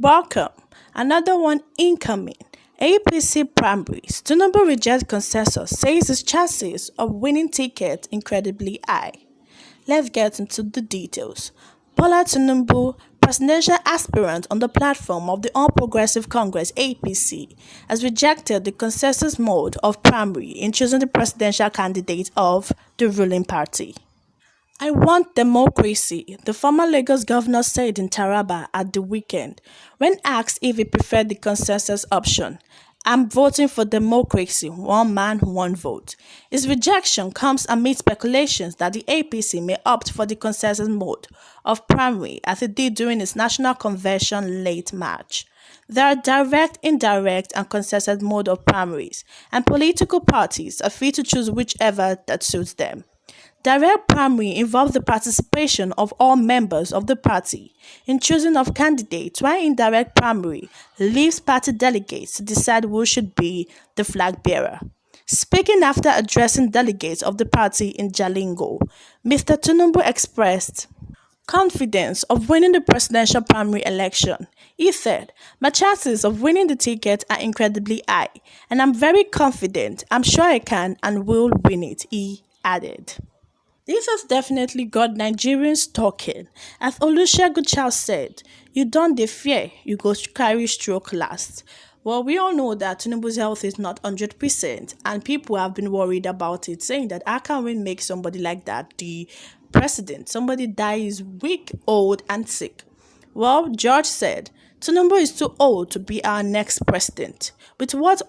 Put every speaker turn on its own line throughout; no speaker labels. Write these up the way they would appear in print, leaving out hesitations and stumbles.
Welcome. Another one incoming. APC primaries. Tinubu rejects consensus, says his chances of winning ticket incredibly high. Let's get into the details. Bola Tinubu, presidential aspirant on the platform of the All Progressive Congress (APC), has rejected the consensus mode of primary in choosing the presidential candidate of the ruling party. I want democracy, the former Lagos governor said in Taraba at the weekend when asked if he preferred the consensus option. I'm voting for democracy, one man, one vote. His rejection comes amid speculations that the APC may opt for the consensus mode of primary as it did during its national convention late March. There are direct, indirect, and consensus mode of primaries, and political parties are free to choose whichever that suits them. Direct primary involves the participation of all members of the party in choosing of candidates, while indirect primary leaves party delegates to decide who should be the flag bearer. Speaking after addressing delegates of the party in Jalingo, Mr. Tinubu expressed confidence of winning the presidential primary election. He said, "My chances of winning the ticket are incredibly high, and I'm very confident. I'm sure I can and will win it," he added. This has definitely got Nigerians talking. As Olusegun Charles said, "You don't dey fear, you go carry stroke last." Well, we all know that Tinubu's health is not 100%, and people have been worried about it, saying that how can we make somebody like that the president? Somebody dies weak, old, and sick. Well, George said, Tinubu is too old to be our next president. With what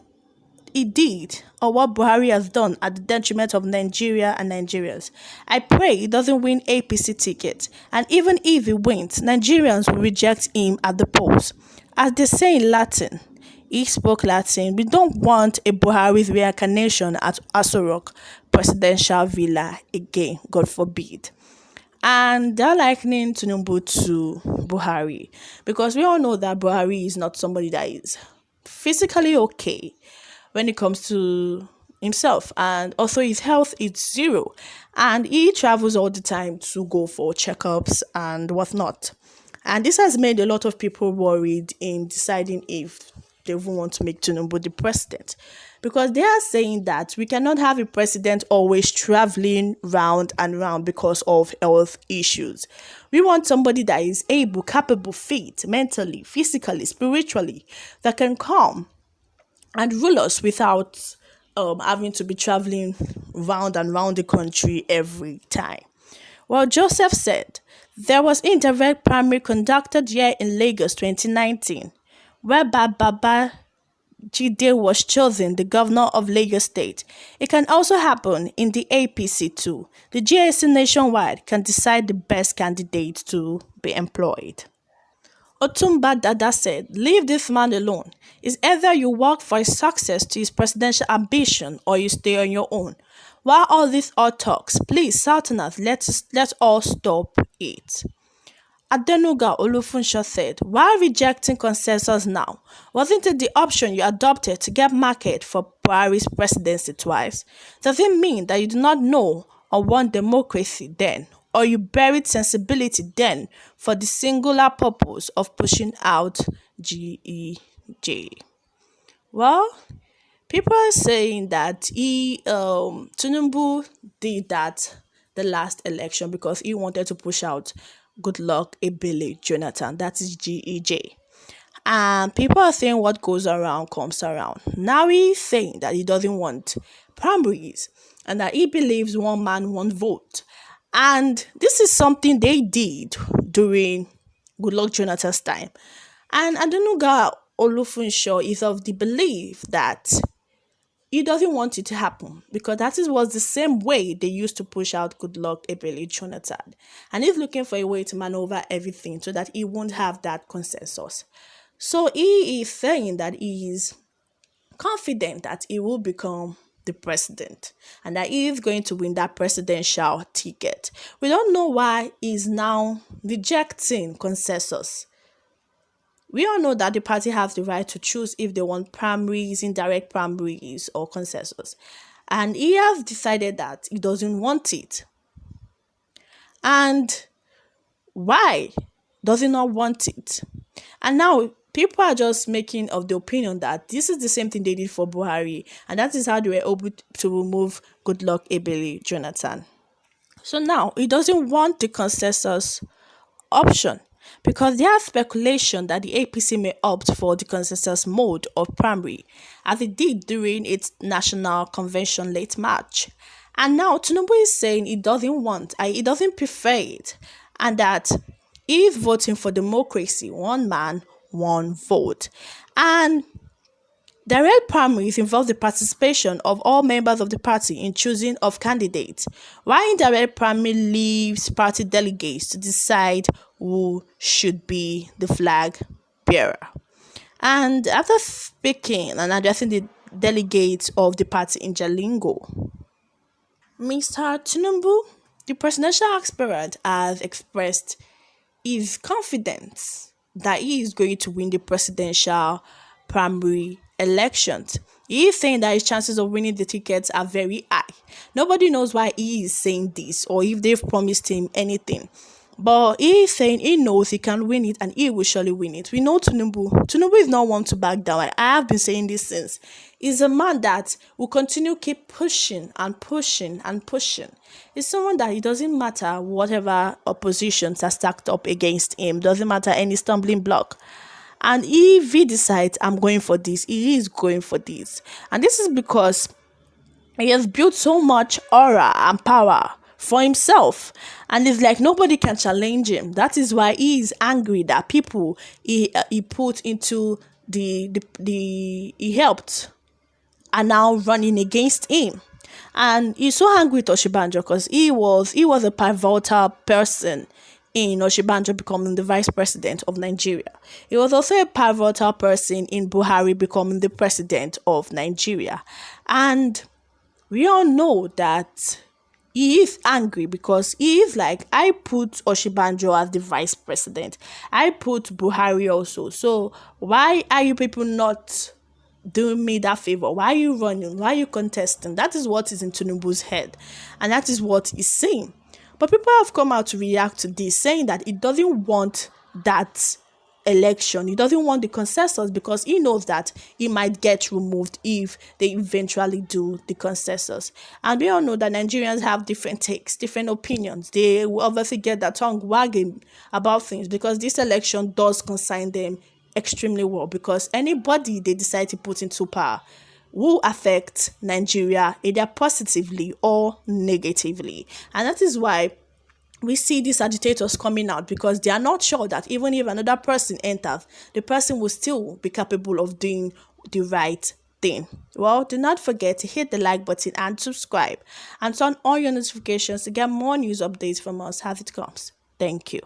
he did or what Buhari has done at the detriment of Nigeria and Nigerians. I pray he doesn't win APC ticket, and even if he wins, Nigerians will reject him at the polls. As they say in Latin, he spoke Latin, we don't want a Buhari's reincarnation at Aso Rock presidential villa again, God forbid. And they're likening Tinubu to Buhari because we all know that Buhari is not somebody that is physically okay when it comes to himself, and also his health is zero, and he travels all the time to go for checkups and whatnot, and this has made a lot of people worried in deciding if they even want to make Tinubu the president, because they are saying that we cannot have a president always traveling round and round because of health issues. We want somebody that is able, capable, fit, mentally, physically, spiritually, that can come and rule us without having to be traveling round and round the country every time. Well, Joseph said there was indirect primary conducted here in Lagos 2019, whereby Baba Jide was chosen the governor of Lagos State. It can also happen in the APC too. The GAC nationwide can decide the best candidate to be employed. Otumba Dada said, "Leave this man alone. It's either you work for his success to his presidential ambition or you stay on your own. While all these odd talks, please, Southerners, let's all stop it." Adenuga Olufunsho said, "Why rejecting consensus now? Wasn't it the option you adopted to get market for Buhari's presidency twice? Does it mean that you do not know or want democracy then? Or you buried sensibility then for the singular purpose of pushing out GEJ?" Well, people are saying that Tinubu did that the last election because he wanted to push out Goodluck Ebele Jonathan, that is GEJ. And people are saying what goes around comes around. Now he's saying that he doesn't want primaries and that he believes one man, one vote. And this is something they did during Goodluck Jonathan's time. And Adenuga Olufunsho is of the belief that he doesn't want it to happen because was the same way they used to push out Goodluck Ebele Jonathan. And he's looking for a way to maneuver everything so that he won't have that consensus. So he is saying that he is confident that he will become the president and that he is going to win that presidential ticket. We don't know why he's now rejecting consensus. We all know that the party has the right to choose if they want primaries, indirect primaries, or consensus. And he has decided that he doesn't want it. And why does he not want it? And now people are just making of the opinion that this is the same thing they did for Buhari, and that is how they were able to remove Goodluck Ebele Jonathan. So now he doesn't want the consensus option because there are speculation that the APC may opt for the consensus mode of primary as it did during its national convention late March. And now Tinubu is saying he doesn't want, he doesn't prefer it, and that he is voting for democracy, one man, one vote. And direct primaries involve the participation of all members of the party in choosing of candidates, while indirect primary leaves party delegates to decide who should be the flag bearer. And after speaking and addressing the delegates of the party in Jalingo, Mr. Tinubu, the presidential aspirant, has expressed his confidence that he is going to win the presidential primary elections. He is saying that his chances of winning the tickets are very high. Nobody knows why he is saying this or if they've promised him anything. But he is saying he knows he can win it and he will surely win it. We know Tinubu. Tinubu is not one to back down. I have been saying this since. He's a man that will continue keep pushing and pushing and pushing. He's someone that it doesn't matter whatever oppositions are stacked up against him. Doesn't matter any stumbling block. And if he decides I'm going for this, he is going for this. And this is because he has built so much aura and power for himself, and it's like nobody can challenge him. That is why he is angry that people he put into the he helped are now running against him. And he's so angry with Oshibanjo because he was a pivotal person in Oshibanjo becoming the vice president of Nigeria. He was also a pivotal person in Buhari becoming the president of Nigeria. And we all know that he is angry because he is like, I put Oshibanjo as the vice president. I put Buhari also. So why are you people not doing me that favor? Why are you running? Why are you contesting? That is what is in Tinubu's head. And that is what he's saying. But people have come out to react to this, saying that he doesn't want that election. He doesn't want the consensus because he knows that he might get removed if they eventually do the consensus. And we all know that Nigerians have different takes, different opinions. They will obviously get their tongue wagging about things because this election does concern them extremely well, because anybody they decide to put into power will affect Nigeria either positively or negatively. And that is why we see these agitators coming out, because they are not sure that even if another person enters, the person will still be capable of doing the right thing. Well, do not forget to hit the like button and subscribe and turn on your notifications to get more news updates from us as it comes. Thank you.